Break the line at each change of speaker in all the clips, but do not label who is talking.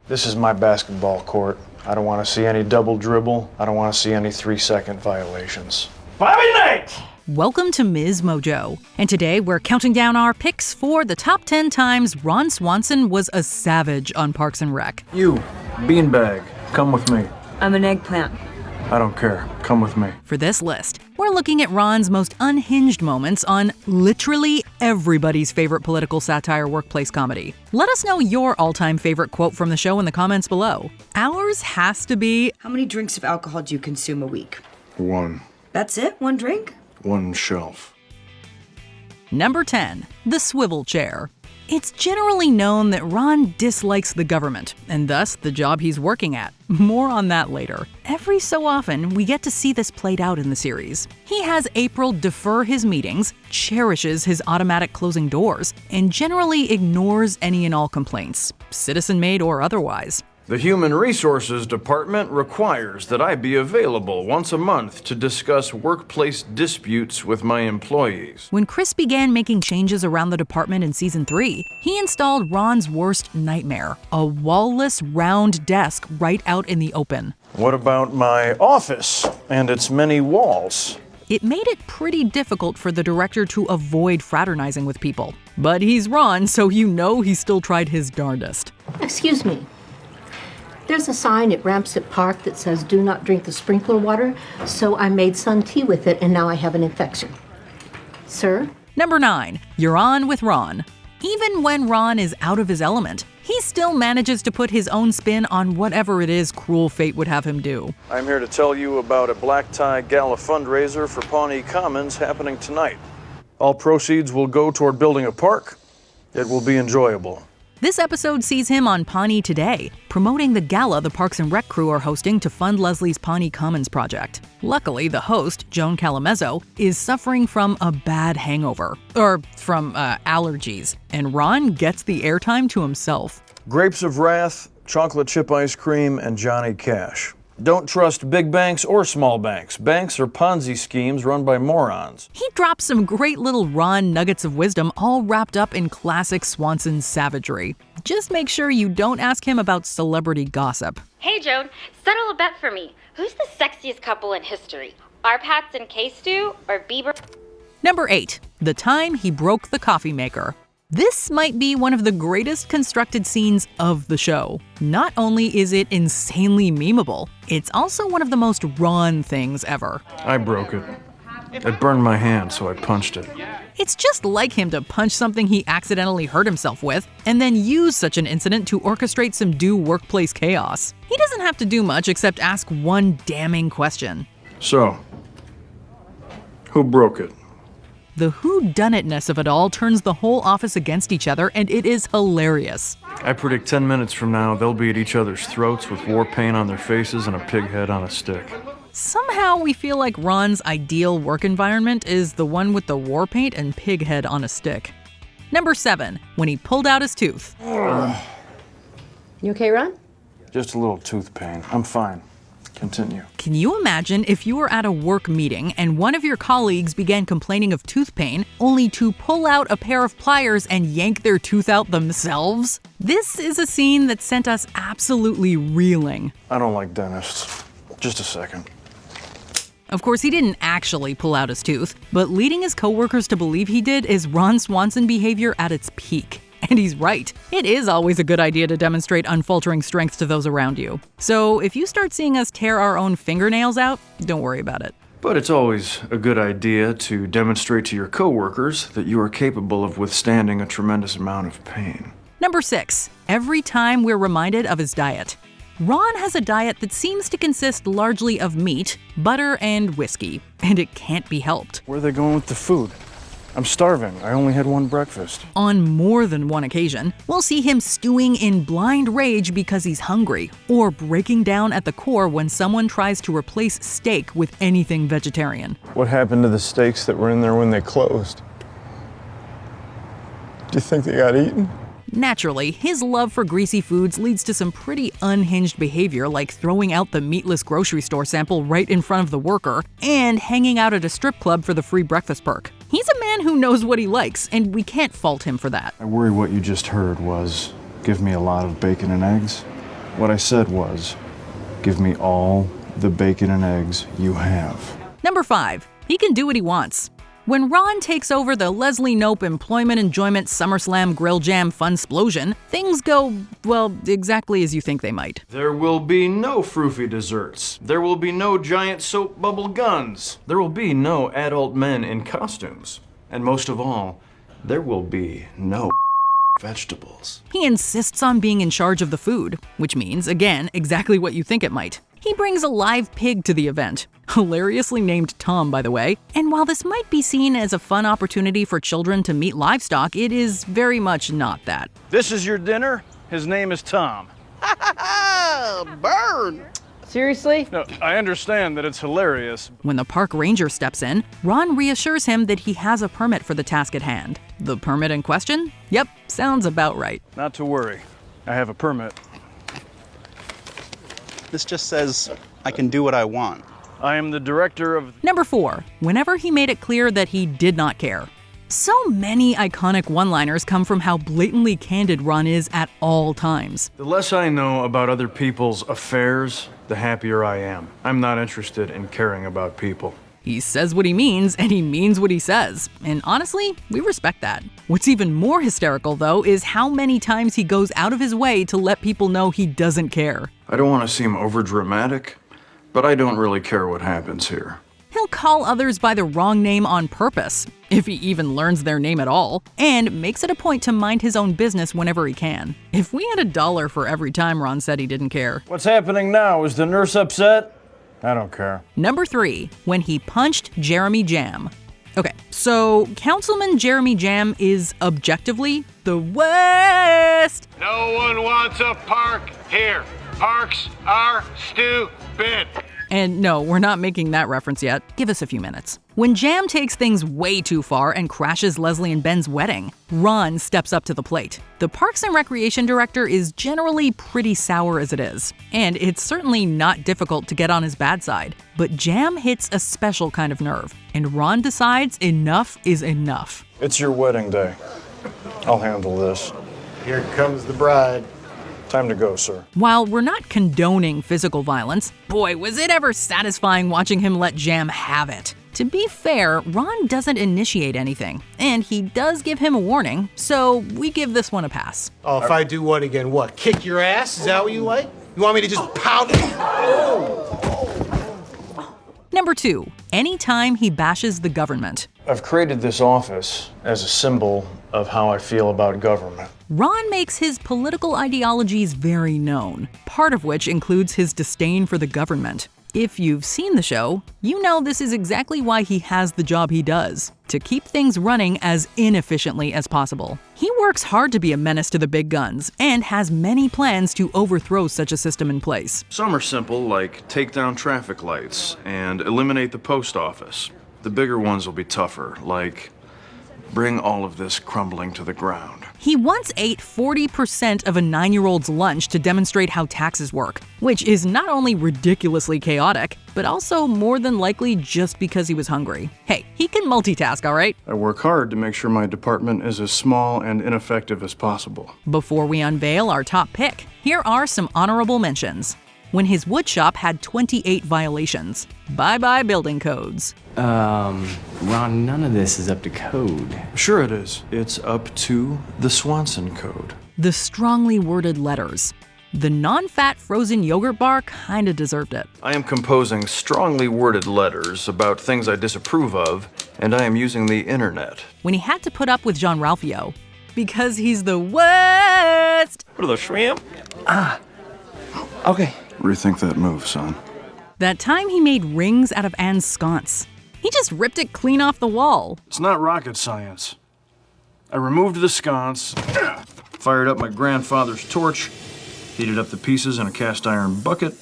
This is my basketball court. I don't want to see any double dribble. I don't want to see any 3-second violations. Bobby Knight!
Welcome to MsMojo, and today we're counting down our picks for the top 10 times Ron Swanson was a savage on Parks and Rec.
You, beanbag, come with me.
I'm an eggplant.
I don't care. Come with me.
For this list, we're looking at Ron's most unhinged moments on literally everybody's favorite political satire workplace comedy. Let us know your all-time favorite quote from the show in the comments below. Ours has to be,
How many drinks of alcohol do you consume a week?
1.
That's it? One drink?
1 shelf.
number 10, the swivel chair. It's generally known that Ron dislikes the government, and thus the job he's working at. More on that later. Every so often, we get to see this played out in the series. He has April defer his meetings, cherishes his automatic closing doors, and generally ignores any and all complaints, citizen-made or otherwise.
The Human Resources Department requires that I be available once a month to discuss workplace disputes with my employees.
When Chris began making changes around the department in Season 3, he installed Ron's worst nightmare, a wall-less round desk right out in the open.
What about my office and its many walls?
It made it pretty difficult for the director to avoid fraternizing with people. But he's Ron, so you know he still tried his darndest.
Excuse me. There's a sign at Ramsett Park that says do not drink the sprinkler water, so I made sun tea with it and now I have an infection. Sir?
Number 9, you're on with Ron. Even when Ron is out of his element, he still manages to put his own spin on whatever it is cruel fate would have him do.
I'm here to tell you about a black tie gala fundraiser for Pawnee Commons happening tonight. All proceeds will go toward building a park. It will be enjoyable.
This episode sees him on Pawnee Today, promoting the gala the Parks and Rec crew are hosting to fund Leslie's Pawnee Commons project. Luckily, the host, Joan Calamezzo, is suffering from a bad hangover, or from allergies, and Ron gets the airtime to himself.
Grapes of Wrath, chocolate chip ice cream, and Johnny Cash. Don't trust big banks or small banks. Banks are Ponzi schemes run by morons.
He drops some great little Ron nuggets of wisdom all wrapped up in classic Swanson savagery. Just make sure you don't ask him about celebrity gossip.
Hey Joan, settle a bet for me. Who's the sexiest couple in history? Arpats and K-Stew or Bieber?
Number 8, the time he broke the coffee maker. This might be one of the greatest constructed scenes of the show. Not only is it insanely memeable, it's also one of the most Ron things ever.
I broke it. It burned my hand, so I punched it.
It's just like him to punch something he accidentally hurt himself with, and then use such an incident to orchestrate some due workplace chaos. He doesn't have to do much except ask one damning question.
So, who broke it?
The whodunitness of it all turns the whole office against each other, and it is hilarious.
I predict 10 minutes from now, they'll be at each other's throats with war paint on their faces and a pig head on a stick.
Somehow we feel like Ron's ideal work environment is the one with the war paint and pig head on a stick. Number 7, when he pulled out his tooth.
You okay, Ron?
Just a little tooth pain. I'm fine. Continue.
Can you imagine if you were at a work meeting and one of your colleagues began complaining of tooth pain only to pull out a pair of pliers and yank their tooth out themselves? This is a scene that sent us absolutely reeling.
I don't like dentists. Just a second.
Of course, he didn't actually pull out his tooth, but leading his coworkers to believe he did is Ron Swanson behavior at its peak. And he's right. It is always a good idea to demonstrate unfaltering strength to those around you. So if you start seeing us tear our own fingernails out, don't worry about it.
But it's always a good idea to demonstrate to your coworkers that you are capable of withstanding a tremendous amount of pain.
Number 6, every time we're reminded of his diet. Ron has a diet that seems to consist largely of meat, butter, and whiskey, and it can't be helped.
Where are they going with the food? I'm starving. I only had one breakfast.
On more than one occasion, we'll see him stewing in blind rage because he's hungry, or breaking down at the core when someone tries to replace steak with anything vegetarian.
What happened to the steaks that were in there when they closed? Do you think they got eaten?
Naturally, his love for greasy foods leads to some pretty unhinged behavior like throwing out the meatless grocery store sample right in front of the worker and hanging out at a strip club for the free breakfast perk. He's a man who knows what he likes, and we can't fault him for that.
I worry what you just heard was, give me a lot of bacon and eggs. What I said was, give me all the bacon and eggs you have.
Number 5. He can do what he wants. When Ron takes over the Leslie Knope Employment Enjoyment SummerSlam Grill Jam Funsplosion, things go, well, exactly as you think they might.
There will be no froofy desserts. There will be no giant soap bubble guns. There will be no adult men in costumes. And most of all, there will be no vegetables.
He insists on being in charge of the food, which means, again, exactly what you think it might. He brings a live pig to the event, hilariously named Tom, by the way, and while this might be seen as a fun opportunity for children to meet livestock, it is very much not that.
This is your dinner. His name is Tom.
Burn! Seriously?
No, I understand that it's hilarious.
When the park ranger steps in, Ron reassures him that he has a permit for the task at hand. The permit in question? Yep, sounds about right.
Not to worry. I have a permit.
This just says I can do what I want.
I am the director of...
Number 4. Whenever he made it clear that he did not care. So many iconic one-liners come from how blatantly candid Ron is at all times.
The less I know about other people's affairs, the happier I am. I'm not interested in caring about people.
He says what he means, and he means what he says. And honestly, we respect that. What's even more hysterical, though, is how many times he goes out of his way to let people know he doesn't care.
I don't want to seem overdramatic, but I don't really care what happens here.
He'll call others by the wrong name on purpose, if he even learns their name at all, and makes it a point to mind his own business whenever he can. If we had $1 for every time Ron said he didn't care.
What's happening now? Is the nurse upset? I don't care.
Number 3. When he punched Jeremy Jam. Okay, so Councilman Jeremy Jam is objectively the worst.
No one wants a park here. Parks are stupid.
And no, we're not making that reference yet. Give us a few minutes. When Jam takes things way too far and crashes Leslie and Ben's wedding, Ron steps up to the plate. The Parks and Recreation director is generally pretty sour as it is, and it's certainly not difficult to get on his bad side. But Jam hits a special kind of nerve, and Ron decides enough is enough.
It's your wedding day. I'll handle this.
Here comes the bride.
Time to go, sir.
While we're not condoning physical violence, boy, was it ever satisfying watching him let Jam have it. To be fair, Ron doesn't initiate anything, and he does give him a warning, so we give this one a pass.
Oh, if I do what again? What? Kick your ass? Is that what you like? You want me to just pound it?
Number 2. Anytime he bashes the government.
I've created this office as a symbol of how I feel about government.
Ron makes his political ideologies very known, part of which includes his disdain for the government. If you've seen the show, you know this is exactly why he has the job he does, to keep things running as inefficiently as possible. He works hard to be a menace to the big guns, and has many plans to overthrow such a system in place.
Some are simple, like take down traffic lights and eliminate the post office. The bigger ones will be tougher, like bring all of this crumbling to the ground.
He once ate 40% of a 9-year-old's lunch to demonstrate how taxes work, which is not only ridiculously chaotic, but also more than likely just because he was hungry. Hey, he can multitask, all right?
I work hard to make sure my department is as small and ineffective as possible.
Before we unveil our top pick, here are some honorable mentions. When his woodshop had 28 violations. Bye-bye building codes.
Ron, none of this is up to code.
Sure it is. It's up to the Swanson Code.
The strongly worded letters. The non-fat frozen yogurt bar kinda deserved it.
I am composing strongly worded letters about things I disapprove of, and I am using the internet.
When he had to put up with Jean-Ralphio. Because he's the worst!
What are those, shrimp? Okay.
Rethink that move, son.
That time he made rings out of Anne's sconce. He just ripped it clean off the wall.
It's not rocket science. I removed the sconce, fired up my grandfather's torch, heated up the pieces in a cast iron bucket,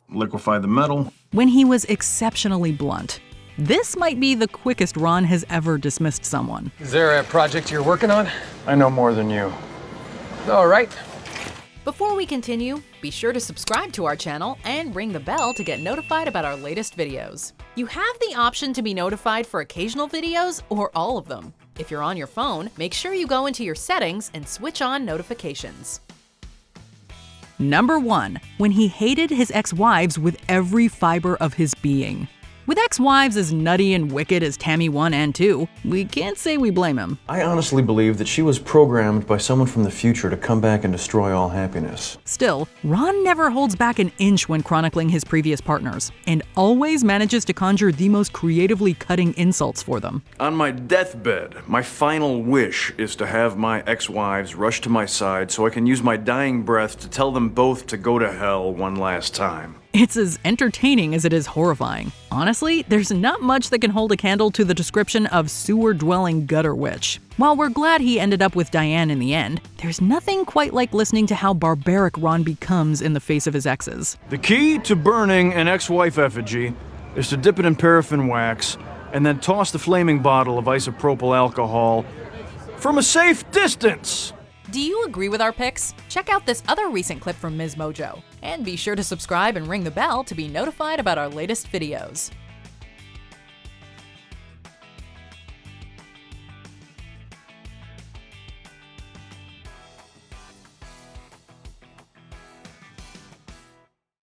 liquefied the metal.
When he was exceptionally blunt. This might be the quickest Ron has ever dismissed someone.
Is there a project you're working on?
I know more than you.
All right.
Before we continue, be sure to subscribe to our channel and ring the bell to get notified about our latest videos. You have the option to be notified for occasional videos or all of them. If you're on your phone, make sure you go into your settings and switch on notifications. Number 1. When he hated his ex-wives with every fiber of his being. With ex-wives as nutty and wicked as Tammy 1 and 2, we can't say we blame him.
I honestly believe that she was programmed by someone from the future to come back and destroy all happiness.
Still, Ron never holds back an inch when chronicling his previous partners, and always manages to conjure the most creatively cutting insults for them.
On my deathbed, my final wish is to have my ex-wives rush to my side so I can use my dying breath to tell them both to go to hell one last time.
It's as entertaining as it is horrifying. Honestly, there's not much that can hold a candle to the description of sewer-dwelling gutter witch. While we're glad he ended up with Diane in the end, there's nothing quite like listening to how barbaric Ron becomes in the face of his exes.
The key to burning an ex-wife effigy is to dip it in paraffin wax and then toss the flaming bottle of isopropyl alcohol from a safe distance.
Do you agree with our picks? Check out this other recent clip from MsMojo. And be sure to subscribe and ring the bell to be notified about our latest videos.